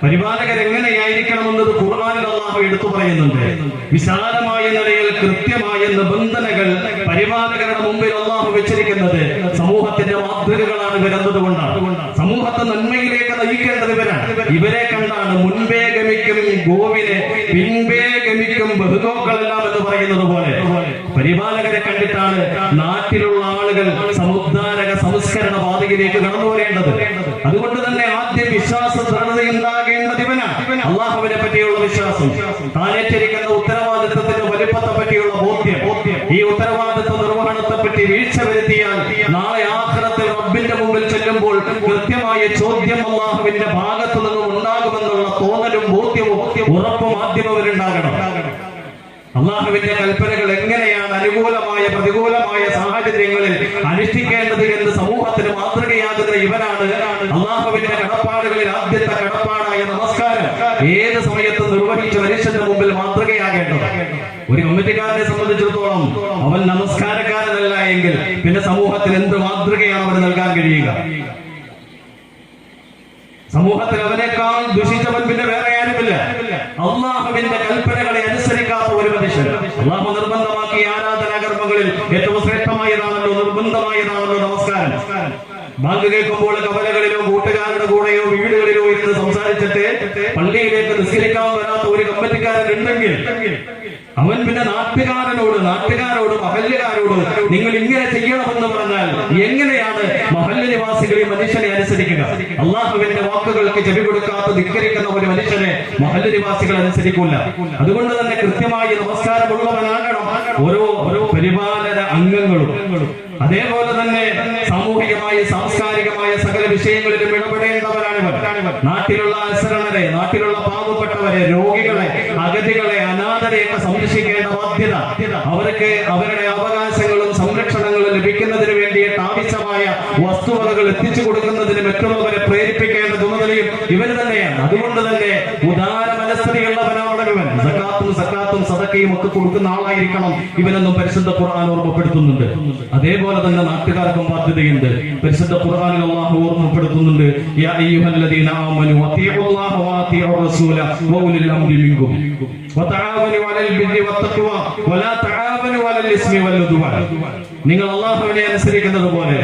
പരിപാലകർ എങ്ങനെയായിരിക്കണമെന്നത് ഖുർആനിൽ അല്ലാഹു എടുത്തു പറയുന്നുണ്ട്. വിശാലമായ നിലയിൽ കൃത്യമായ നിബന്ധനകൾ പരിപാലകരുടെ മുമ്പിൽ അല്ലാഹു വെച്ചിരിക്കുന്നത് സമൂഹത്തിന്റെ മാതൃകകളാണ് ഇവരെന്നതുകൊണ്ടാണ്. സമൂഹത്തെ നന്മയിലേക്ക് നയിക്കേണ്ടത് ഇവരാണ്. ഇവരെ കണ്ടാണ് മുൻപേ ഗമിക്കും ഗോവിനെ പിൻപേ ഗമിക്കും ബഹുഗോക്കളെല്ലാം എന്ന് പറയുന്നത് പോലെ പരിപാലകരെ കണ്ടിട്ടാണ് നാട്ടിലുള്ള ആളുകൾ സമുദ്ധാരക സംസ്കരണ പാതയിലേക്ക് കടന്നു വരേണ്ടത്. അതുകൊണ്ട് തന്നെ ആദ്യം വിശ്വാസ ദൃഢതയുണ്ടാകേണ്ടത് ഇവനാണ്. അള്ളാഹുവിനെ പറ്റിയുള്ള വിശ്വാസം, താനേറ്റിരിക്കുന്ന ഉത്തരവാദിത്വത്തിന്റെ വലിപ്പത്തെ പറ്റിയുള്ള ബോധ്യം, ഈ ഉത്തരവാദിത്വ നിർവഹണത്തെ പറ്റി വീഴ്ച വരുത്തിയാൽ നാളെ ആഖിറത്തിൽ റബ്ബിന്റെ മുമ്പിൽ ചെല്ലുമ്പോൾ കൃത്യമായ ചോദ്യം അള്ളാഹുവിന്റെ ഭാഗത്തു നിന്നും ഉണ്ടാകുമെന്നുള്ള തോന്നലും ബോധ്യവും ഉറപ്പും ആദ്യം അവരുണ്ടാകണം. അള്ളാഹുവിന്റെ കൽപ്പനകൾ എങ്ങനെയാണ് അനുകൂലമായ പ്രതികൂലമായ സാഹചര്യങ്ങളിൽ അനുഷ്ഠിക്കേണ്ടത് എന്ന് സമൂഹത്തിന് മാതൃകയാകുന്ന ഇവരാണ് അള്ളാഹുവിന്റെ കടപ്പാടുകളിൽ ആദ്യത്തെ കടപ്പാടായ നമസ്കാരം ഏത് സമയത്തും നിർവഹിച്ച മനുഷ്യന്റെ മുമ്പിൽ മാതൃകയാകേണ്ടത്. ഒരു കമ്മിറ്റിക്കാരനെ സംബന്ധിച്ചിടത്തോളം അവൻ നമസ്കാരക്കാരനല്ല എങ്കിൽ പിന്നെ സമൂഹത്തിൽ എന്ത് മാതൃകയാണ് അവന് നൽകാൻ കഴിയുക? സമൂഹത്തിൽ അവനേക്കാൾ ദുഷിച്ചവൻ പിന്നെ വേറെ ആരുമില്ല. അള്ളാഹുവിന്റെ കൽപ്പനകളെ അനുസരിക്കാത്ത ഒരു മനുഷ്യൻ. അള്ളാഹു നിർബന്ധമാക്കിയ ആരാധനാകർമ്മങ്ങളിൽ ഏറ്റവും ശ്രേഷ്ഠമായതാണല്ലോ, നിർബന്ധമായതാണല്ലോ നമസ്കാരം. ബാങ്ക് കേൾക്കുമ്പോൾ കവലകളിലോ കൂട്ടുകാരുടെ കൂടെയോ വീടുകളിലോ ഇരുന്ന് സംസാരിച്ചിട്ട് പള്ളിയിലേക്ക് നിസ്കരിക്കാൻ വരാത്ത ഒരു കമ്മിറ്റിക്കാരൻ ഉണ്ടെങ്കിൽ അവൻ പിന്നെ നാട്ടുകാരോട് മഹല്ലുകാരോട് നിങ്ങൾ ഇങ്ങനെ ചെയ്യണമെന്ന് പറഞ്ഞാൽ എങ്ങനെയാണ് മഹല്ല് നിവാസികൾ ഈ മനുഷ്യനെ അനുസരിക്കുക? അള്ളാഹുവിന്റെ വാക്കുകൾക്ക് ചെവി കൊടുക്കാത്ത ധിക്കരിക്കുന്ന ഒരു മനുഷ്യനെ മഹല്ല് നിവാസികൾ അനുസരിക്കില്ല. അതുകൊണ്ട് തന്നെ കൃത്യമായി നമസ്കാരമുള്ളവനാകണം ഓരോ പരിപാലന അംഗങ്ങളും. അതേപോലെ തന്നെ സാമൂഹികമായ സാംസ്കാരികമായ സകല വിഷയങ്ങളിലും ഇടപെടേണ്ടവരാണിവർ. നാട്ടിലുള്ള അശരണരെ, നാട്ടിലുള്ള പാവപ്പെട്ടവരെ, രോഗികളെ, അഗതികളെ, അനാഥരെയൊക്കെ സംരക്ഷിക്കേണ്ട ബാധ്യത അവർക്ക് അവരുടെ അവകാശങ്ങളും സംരക്ഷണങ്ങളും ലഭിക്കുന്നതിന് വേണ്ടിയിട്ട് ആവശ്യമായ വസ്തുവകകൾ എത്തിച്ചു കൊടുക്കുന്നതിന് മറ്റുള്ളവരെ പ്രേരിപ്പിക്കേണ്ട ചുമതലയും ഇവര് തന്നെയാണ്. അതുകൊണ്ട് തന്നെ ഉദാര മനസ്ഥിതിയുള്ളവനാണ് ഇവൻ. സക്കാത്തും സദക്കയും ഒക്കെ കൊടുക്കുന്ന ആളായിരിക്കണം ഇവനെന്നും പരിശുദ്ധ ഖുർആൻ ഓർമ്മപ്പെടുത്തുന്നുണ്ട്. അതേപോലെ തന്നെ നാട്ടുകാർക്കും ബാധ്യതയുണ്ട്. പരിശുദ്ധ ഖുർആനിൽ അല്ലാഹു ഓർമ്മപ്പെടുത്തുന്നുണ്ട്, യാ അയ്യുഹല്ലദീന ആമനു വതീഉല്ലാഹ വതീഉർ റസൂല വഉലിൽ അംരി മിൻകും വതആവനു അലൽ ബിർരി വത്തഖ്വ വലാ തആവനു അലൽ ഇസ്മി വൽ ഉദ്വാൻ. നിങ്ങൾ അല്ലാഹുവിനെ അനുസരിക്കുന്നത് പോലെ,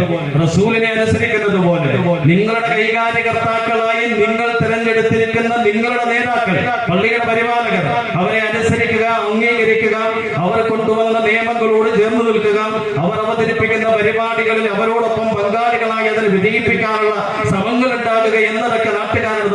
റസൂലിനെ അനുസരിക്കുന്നത് പോലെ, നിങ്ങളുടെ കൈകാര്യകർത്താക്കളായി നിങ്ങൾ തിരഞ്ഞെടുത്തിരിക്കുന്ന നിങ്ങളുടെ നേതാക്കൾ, പള്ളിയുടെ പരിപാലകർ, അവരെ അനുസരിക്കുക, അംഗീകരിക്കുക, അവർ കൊണ്ടുവന്ന നിയമങ്ങളോട് ചേർന്ന് നിൽക്കുക, അവർ അവതരിപ്പിക്കുന്ന പരിപാടികളിൽ അവരോടൊപ്പം പങ്കാളികളായി അതിന് വിജയിപ്പിക്കാനുള്ള ശ്രമങ്ങൾ ഉണ്ടാകുക എന്നതൊക്കെ നാട്ടുകാരുടെ